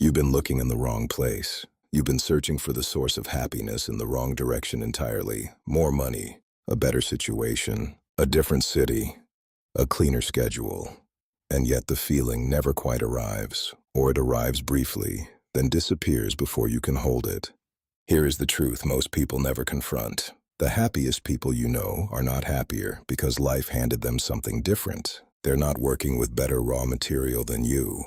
You've been looking in the wrong place. You've been searching for the source of happiness in the wrong direction entirely. More money, a better situation, a different city, a cleaner schedule. And yet the feeling never quite arrives, or it arrives briefly, then disappears before you can hold it. Here is the truth most people never confront. The happiest people you know are not happier because life handed them something different. They're not working with better raw material than you.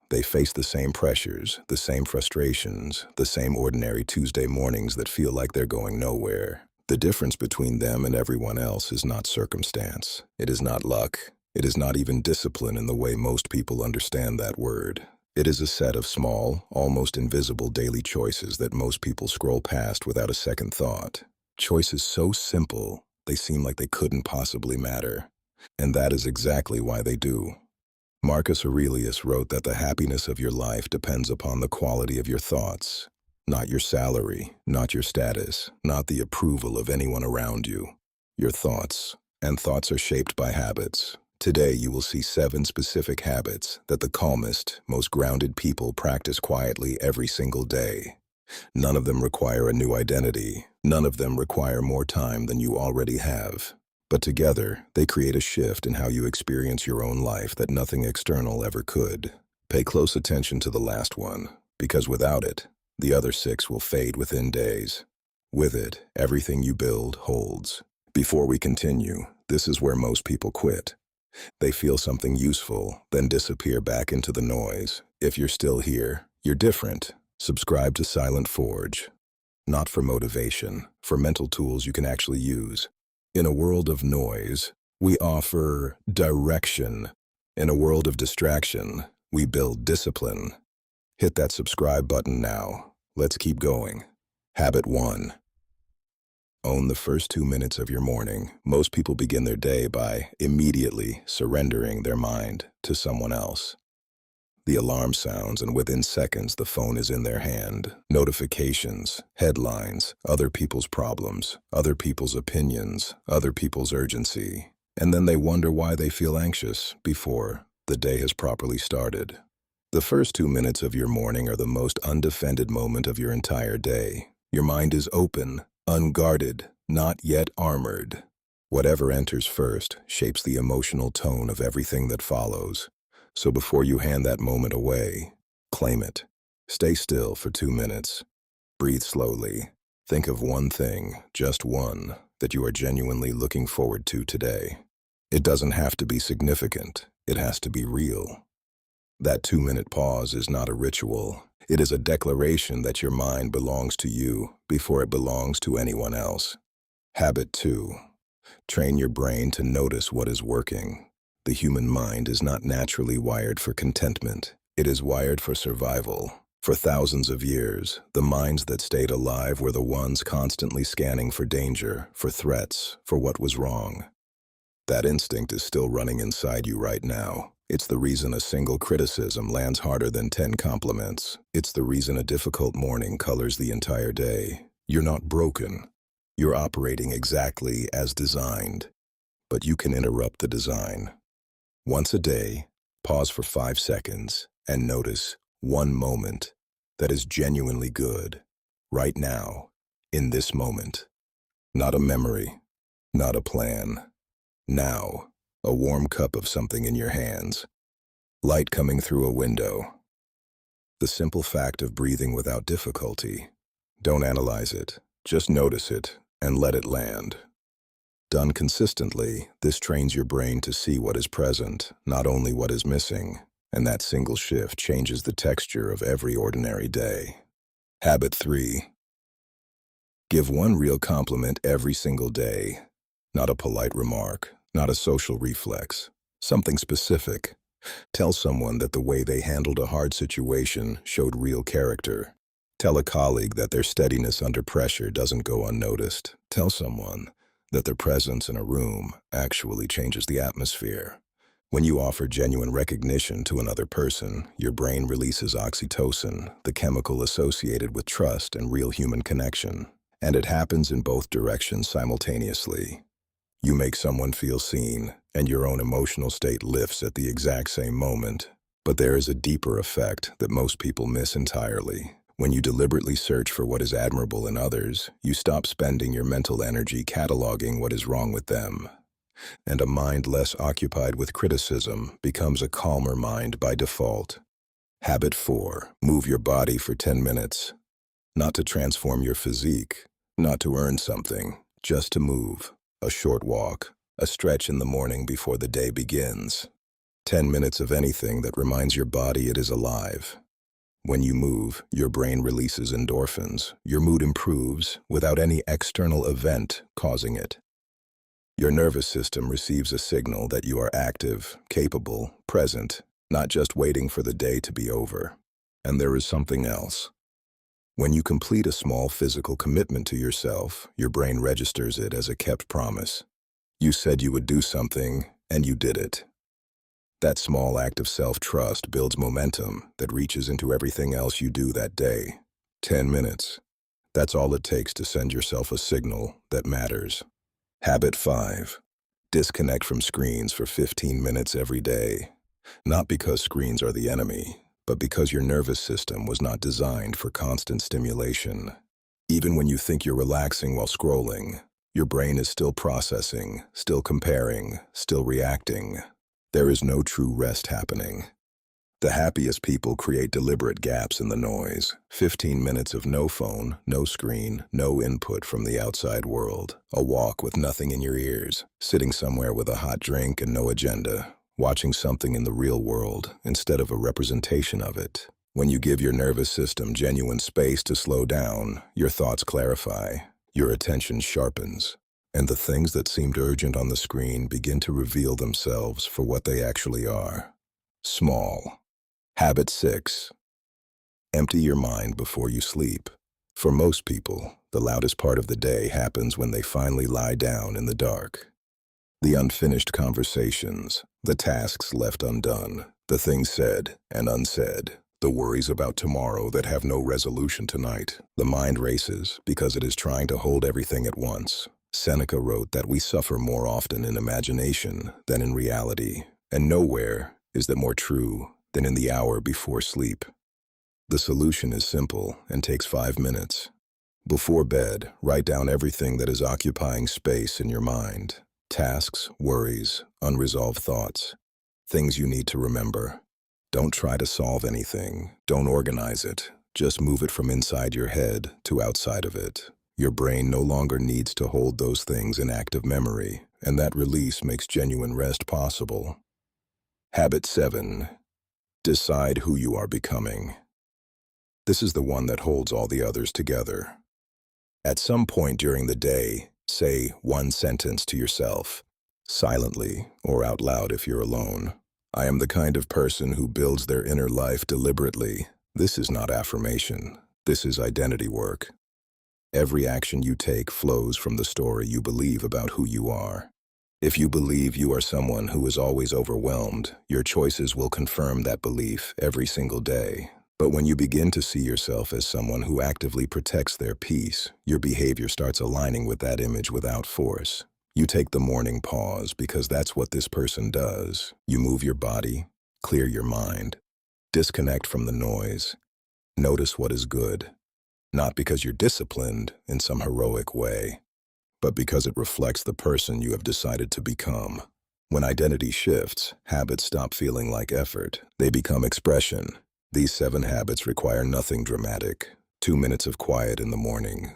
They face the same pressures, the same frustrations, the same ordinary Tuesday mornings that feel like they're going nowhere. The difference between them and everyone else is not circumstance. It is not luck. It is not even discipline in the way most people understand that word. It is a set of small, almost invisible daily choices that most people scroll past without a second thought. Choices so simple, they seem like they couldn't possibly matter. And that is exactly why they do. Marcus Aurelius wrote that the happiness of your life depends upon the quality of your thoughts, not your salary, not your status, not the approval of anyone around you. Your thoughts, and thoughts are shaped by habits. Today you will see 7 specific habits that the calmest, most grounded people practice quietly every single day. None of them require a new identity. None of them require more time than you already have. But together, they create a shift in how you experience your own life that nothing external ever could. Pay close attention to the last one, because without it, the other 6 will fade within days. With it, everything you build holds. Before we continue, this is where most people quit. They feel something useful, then disappear back into the noise. If you're still here, you're different. Subscribe to Silent Forge. Not for motivation, for mental tools you can actually use. In a world of noise, we offer direction. In a world of distraction, we build discipline. Hit that subscribe button now. Let's keep going. Habit 1. Own the first 2 minutes of your morning. Most people begin their day by immediately surrendering their mind to someone else. The alarm sounds, and within seconds, the phone is in their hand. Notifications, headlines, other people's problems, other people's opinions, other people's urgency. And then they wonder why they feel anxious before the day has properly started. The first 2 minutes of your morning are the most undefended moment of your entire day. Your mind is open, unguarded, not yet armored. Whatever enters first shapes the emotional tone of everything that follows. So before you hand that moment away, claim it. Stay still for 2 minutes. Breathe slowly. Think of one thing, just one, that you are genuinely looking forward to today. It doesn't have to be significant. It has to be real. That 2-minute pause is not a ritual. It is a declaration that your mind belongs to you before it belongs to anyone else. Habit 2. Train your brain to notice what is working. The human mind is not naturally wired for contentment. It is wired for survival. For thousands of years, the minds that stayed alive were the ones constantly scanning for danger, for threats, for what was wrong. That instinct is still running inside you right now. It's the reason a single criticism lands harder than 10 compliments. It's the reason a difficult morning colors the entire day. You're not broken. You're operating exactly as designed. But you can interrupt the design. Once a day, pause for 5 seconds and notice one moment that is genuinely good, right now, in this moment. Not a memory, not a plan. Now, a warm cup of something in your hands. Light coming through a window. The simple fact of breathing without difficulty. Don't analyze it, just notice it and let it land. Done consistently, this trains your brain to see what is present, not only what is missing, and that single shift changes the texture of every ordinary day. Habit 3. Give one real compliment every single day. Not a polite remark, not a social reflex, something specific. Tell someone that the way they handled a hard situation showed real character. Tell a colleague that their steadiness under pressure doesn't go unnoticed. Tell someone that their presence in a room actually changes the atmosphere. When you offer genuine recognition to another person, your brain releases oxytocin, the chemical associated with trust and real human connection. And it happens in both directions simultaneously. You make someone feel seen, and your own emotional state lifts at the exact same moment. But there is a deeper effect that most people miss entirely. When you deliberately search for what is admirable in others, you stop spending your mental energy cataloging what is wrong with them. And a mind less occupied with criticism becomes a calmer mind by default. Habit 4. Move your body for 10 minutes. Not to transform your physique, not to earn something, just to move. A short walk, a stretch in the morning before the day begins. 10 minutes of anything that reminds your body it is alive. When you move, your brain releases endorphins. Your mood improves without any external event causing it. Your nervous system receives a signal that you are active, capable, present, not just waiting for the day to be over. And there is something else. When you complete a small physical commitment to yourself, your brain registers it as a kept promise. You said you would do something, and you did it. That small act of self-trust builds momentum that reaches into everything else you do that day. 10 minutes. That's all it takes to send yourself a signal that matters. Habit 5. Disconnect from screens for 15 minutes every day. Not because screens are the enemy, but because your nervous system was not designed for constant stimulation. Even when you think you're relaxing while scrolling, your brain is still processing, still comparing, still reacting. There is no true rest happening. The happiest people create deliberate gaps in the noise. 15 minutes of no phone, no screen, no input from the outside world. A walk with nothing in your ears. Sitting somewhere with a hot drink and no agenda. Watching something in the real world instead of a representation of it. When you give your nervous system genuine space to slow down, your thoughts clarify, your attention sharpens, and the things that seemed urgent on the screen begin to reveal themselves for what they actually are. Small. Habit 6. Empty your mind before you sleep. For most people, the loudest part of the day happens when they finally lie down in the dark. The unfinished conversations, the tasks left undone, the things said and unsaid, the worries about tomorrow that have no resolution tonight. The mind races because it is trying to hold everything at once. Seneca wrote that we suffer more often in imagination than in reality, and nowhere is that more true than in the hour before sleep. The solution is simple and takes 5 minutes. Before bed, write down everything that is occupying space in your mind. Tasks, worries, unresolved thoughts, things you need to remember. Don't try to solve anything. Don't organize it. Just move it from inside your head to outside of it. Your brain no longer needs to hold those things in active memory, and that release makes genuine rest possible. Habit 7. Decide who you are becoming. This is the one that holds all the others together. At some point during the day, say one sentence to yourself, silently or out loud if you're alone. I am the kind of person who builds their inner life deliberately. This is not affirmation. This is identity work. Every action you take flows from the story you believe about who you are. If you believe you are someone who is always overwhelmed, your choices will confirm that belief every single day. But when you begin to see yourself as someone who actively protects their peace, your behavior starts aligning with that image without force. You take the morning pause because that's what this person does. You move your body, clear your mind, disconnect from the noise. Notice what is good, not because you're disciplined in some heroic way, but because it reflects the person you have decided to become. When identity shifts, habits stop feeling like effort. They become expression. These 7 habits require nothing dramatic. 2 minutes of quiet in the morning.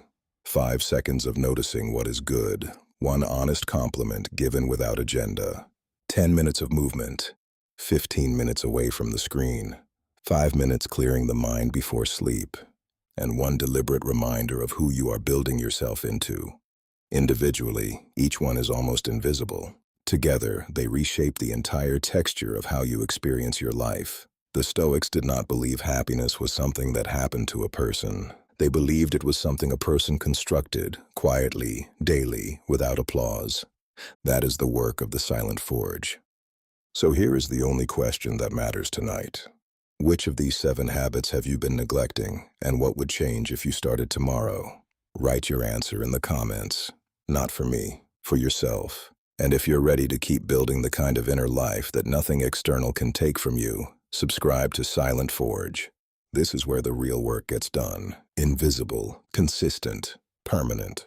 5 seconds of noticing what is good. 1 honest compliment given without agenda. 10 minutes of movement. 15 minutes away from the screen. 5 minutes clearing the mind before sleep. And 1 deliberate reminder of who you are building yourself into. Individually, each one is almost invisible. Together, they reshape the entire texture of how you experience your life. The Stoics did not believe happiness was something that happened to a person. They believed it was something a person constructed, quietly, daily, without applause. That is the work of the silent forge. So here is the only question that matters tonight. Which of these 7 habits have you been neglecting, and what would change if you started tomorrow? Write your answer in the comments. Not for me, for yourself. And if you're ready to keep building the kind of inner life that nothing external can take from you, Subscribe to Silent Forge. This is where the real work gets done. Invisible, consistent, permanent.